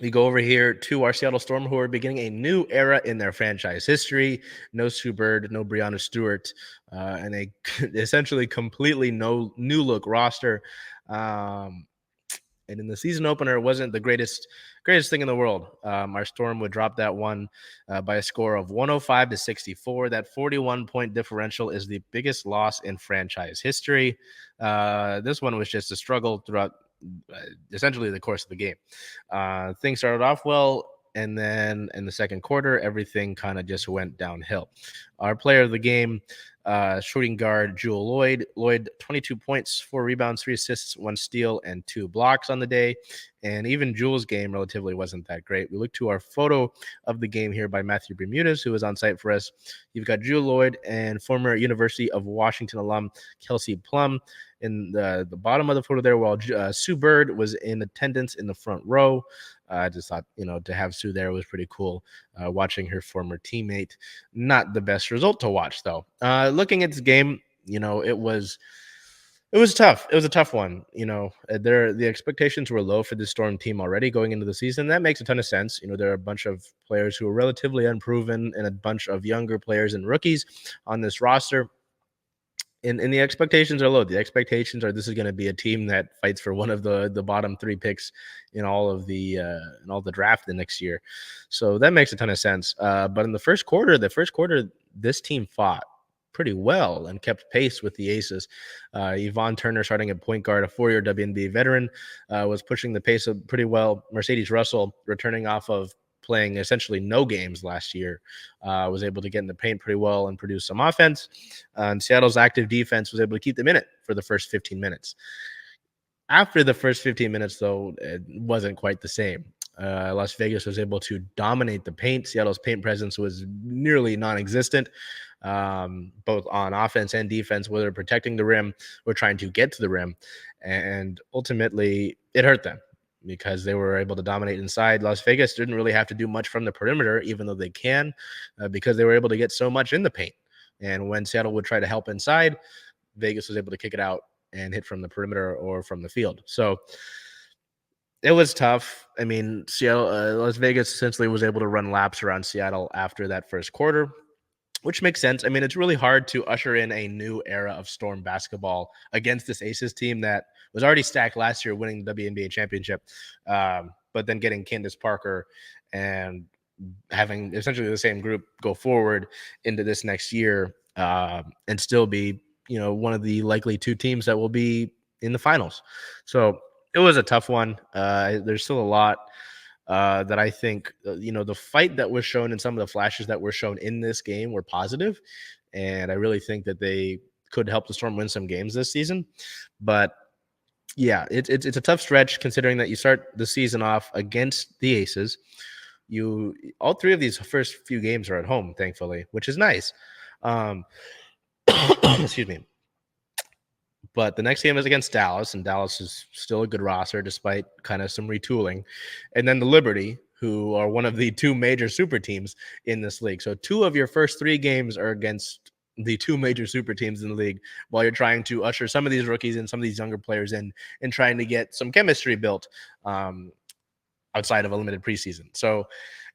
We go over here to our Seattle Storm, who are beginning a new era in their franchise history. No Sue Bird, no Breonna Stewart, and a essentially completely new look roster. Um, and in the season opener, it wasn't the greatest thing in the world. Our Storm would drop that one by a score of 105-64. That 41-point differential is the biggest loss in franchise history. This one was just a struggle throughout essentially the course of the game. Things started off well, and then in the second quarter, everything kind of just went downhill. Our player of the game, shooting guard Jewel Lloyd. Lloyd, 22 points, 4 rebounds, 3 assists, 1 steal, and 2 blocks on the day. And even Jewel's game relatively wasn't that great. We look to our photo of the game here by Mathew Bermudez, who was on site for us. You've got Jewel Lloyd and former University of Washington alum Kelsey Plum in the bottom of the photo there, while Sue Bird was in attendance in the front row. I just thought, to have Sue there was pretty cool. Watching her former teammate, not the best result to watch though. Looking at this game, it was tough. It was a tough one. The expectations were low for the Storm team already going into the season. That makes a ton of sense. There are a bunch of players who are relatively unproven and a bunch of younger players and rookies on this roster. And the expectations are low. The expectations are this is going to be a team that fights for one of the bottom 3 picks in all of the draft the next year. So that makes a ton of sense. But in the first quarter, this team fought pretty well and kept pace with the Aces. Yvonne Turner, starting at point guard, a 4-year WNBA veteran, was pushing the pace pretty well. Mercedes Russell, returning off of playing essentially no games last year, was able to get in the paint pretty well and produce some offense. And Seattle's active defense was able to keep them in it for the first 15 minutes. After the first 15 minutes, though, it wasn't quite the same. Las Vegas was able to dominate the paint. Seattle's paint presence was nearly non-existent, both on offense and defense, whether protecting the rim or trying to get to the rim. And ultimately, it hurt them because they were able to dominate inside. Las Vegas didn't really have to do much from the perimeter, even though they can, because they were able to get so much in the paint. And when Seattle would try to help inside, Vegas was able to kick it out and hit from the perimeter or from the field. So it was tough. I mean, Las Vegas essentially was able to run laps around Seattle after that first quarter, which makes sense. I mean, it's really hard to usher in a new era of Storm basketball against this Aces team that was already stacked last year, winning the WNBA championship, but then getting Candace Parker and having essentially the same group go forward into this next year, and still be, one of the likely 2 teams that will be in the finals. So it was a tough one. There's still a lot that I think, the fight that was shown and some of the flashes that were shown in this game were positive. And I really think that they could help the Storm win some games this season. But yeah, it's a tough stretch considering that you start the season off against the Aces. All 3 of these first few games are at home, thankfully, which is nice. Excuse me. But the next game is against Dallas, and Dallas is still a good roster despite kind of some retooling. And then the Liberty, who are one of the 2 major super teams in this league. So 2 of your first 3 games are against the 2 major super teams in the league, while you're trying to usher some of these rookies and some of these younger players in and trying to get some chemistry built outside of a limited preseason. So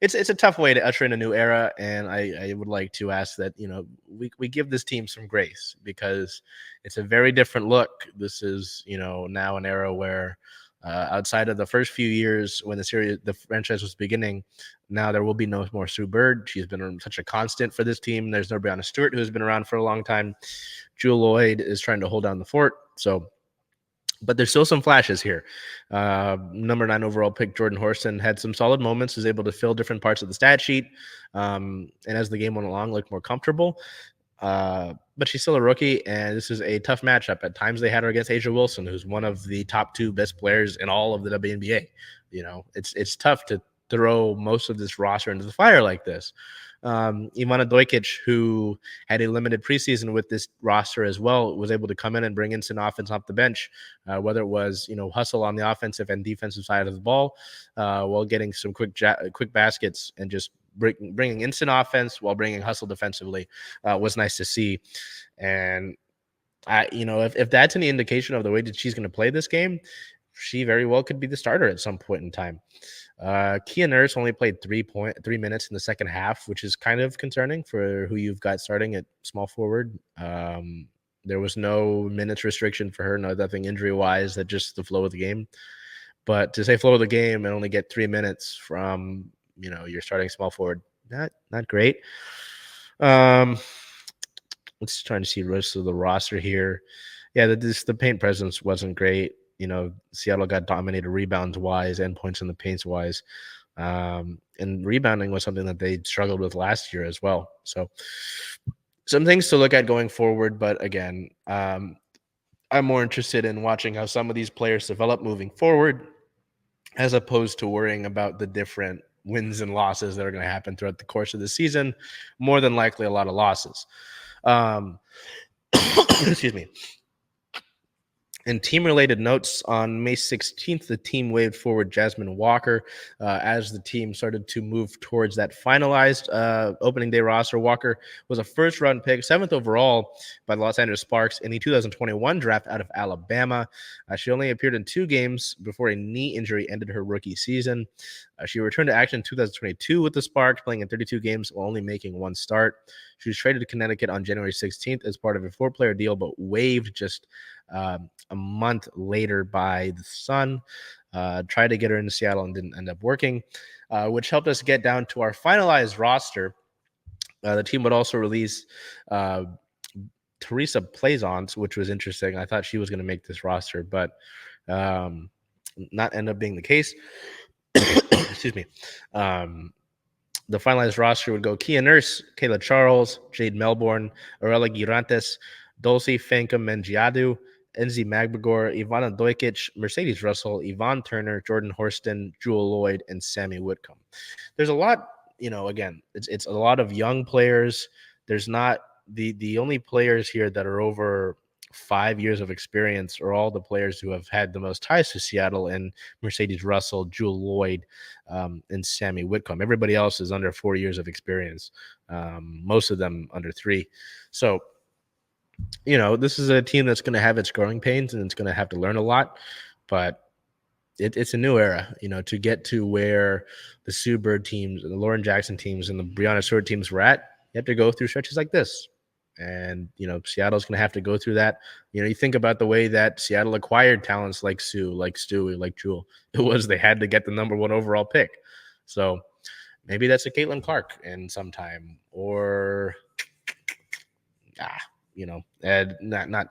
it's a tough way to usher in a new era. And I would like to ask that, we give this team some grace, because it's a very different look. This is, now an era where outside of the first few years when the franchise was beginning, now there will be no more Sue Bird. She's been such a constant for this team. There's no Breonna Stewart, who's been around for a long time. Jewel Lloyd is trying to hold down the fort. But there's still some flashes here. Number 9 overall pick Jordan Horston had some solid moments, was able to fill different parts of the stat sheet, and as the game went along, looked more comfortable. But she's still a rookie, and this is a tough matchup. At times they had her against Asia Wilson, who's one of the top 2 best players in all of the WNBA. It's tough to throw most of this roster into the fire like this. Ivana Dojkic, who had a limited preseason with this roster as well, was able to come in and bring instant offense off the bench, whether it was, hustle on the offensive and defensive side of the ball, while getting some quick baskets and just bringing instant offense while bringing hustle defensively, was nice to see. And if that's any indication of the way that she's going to play this game, she very well could be the starter at some point in time. Kia Nurse only played 3 minutes in the second half, which is kind of concerning for who you've got starting at small forward. There was no minutes restriction for her, nothing injury wise, that just the flow of the game. But to say flow of the game and only get 3 minutes from your starting small forward, not great. Let's try to see the rest of the roster here. Yeah, the paint presence wasn't great. Seattle got dominated rebounds wise and points in the paints wise. And rebounding was something that they struggled with last year as well. So some things to look at going forward. But again, I'm more interested in watching how some of these players develop moving forward, as opposed to worrying about the different wins and losses that are going to happen throughout the course of the season. More than likely, a lot of losses. Excuse me. In team-related notes, on May 16th, the team waved forward Jasmine Walker as the team started to move towards that finalized opening day roster. Walker was a first-round pick, 7th overall by the Los Angeles Sparks in the 2021 draft out of Alabama. She only appeared in 2 games before a knee injury ended her rookie season. She returned to action in 2022 with the Sparks, playing in 32 games while only making 1 start. She was traded to Connecticut on January 16th as part of a 4-player deal, but waived just a month later by the Sun. Tried to get her into Seattle and didn't end up working, which helped us get down to our finalized roster. The team would also release Teresa Plaisance, which was interesting. I thought she was going to make this roster, but not end up being the case. Excuse me. The finalized roster would go Kia Nurse, Kayla Charles, Jade Melbourne, Aurelia Girantes, Dulcie Fanka Mengiadu, Enzi Magbagor, Ivana Dojkic, Mercedes Russell, Yvonne Turner, Jordan Horston, Jewel Lloyd, and Sammy Whitcomb. There's a lot, again, it's a lot of young players. There's not the only players here that are over 5 years of experience are all the players who have had the most ties to Seattle, and Mercedes Russell, Jewel Lloyd, and Sammy Whitcomb. Everybody else is under 4 years of experience, most of them under 3. So, this is a team that's going to have its growing pains and it's going to have to learn a lot, but it's a new era, to get to where the Sue Bird teams and the Lauren Jackson teams and the Breanna Stewart teams were at. You have to go through stretches like this. And, Seattle's going to have to go through that. You think about the way that Seattle acquired talents like Sue, like Stewie, like Jewel. It was they had to get the number 1 overall pick. So maybe that's a Caitlin Clark in some time, or not.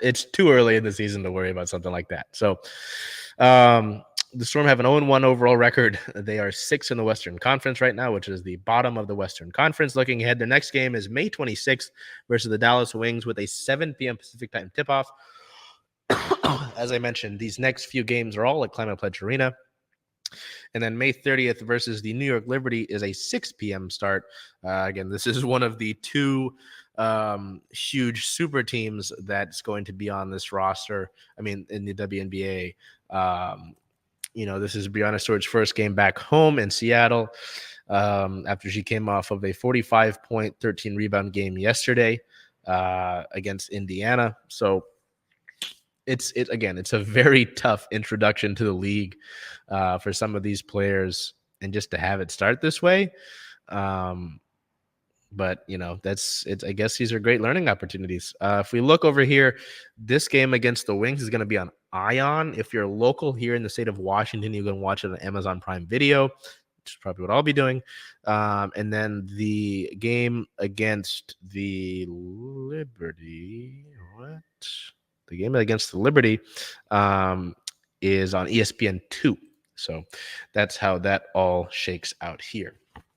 It's too early in the season to worry about something like that. So the Storm have an 0-1 overall record. They are 6th in the Western Conference right now, which is the bottom of the Western Conference. Looking ahead, their next game is May 26th versus the Dallas Wings with a 7 p.m. Pacific time tip-off. As I mentioned, these next few games are all at Climate Pledge Arena. And then May 30th versus the New York Liberty is a 6 p.m. start. Again, this is one of the 2 huge super teams that's going to be on this roster. I mean, in the WNBA. This is Breanna Stewart's first game back home in Seattle after she came off of a 45-point, 13-rebound game yesterday against Indiana. So it's a very tough introduction to the league for some of these players, and just to have it start this way. But that's it. I guess these are great learning opportunities. If we look over here, this game against the Wings is going to be on Ion. If you're local here in the state of Washington, you can watch it on Amazon Prime Video, which is probably what I'll be doing. And then the game against the Liberty, the game against the Liberty is on ESPN2. So that's how that all shakes out here.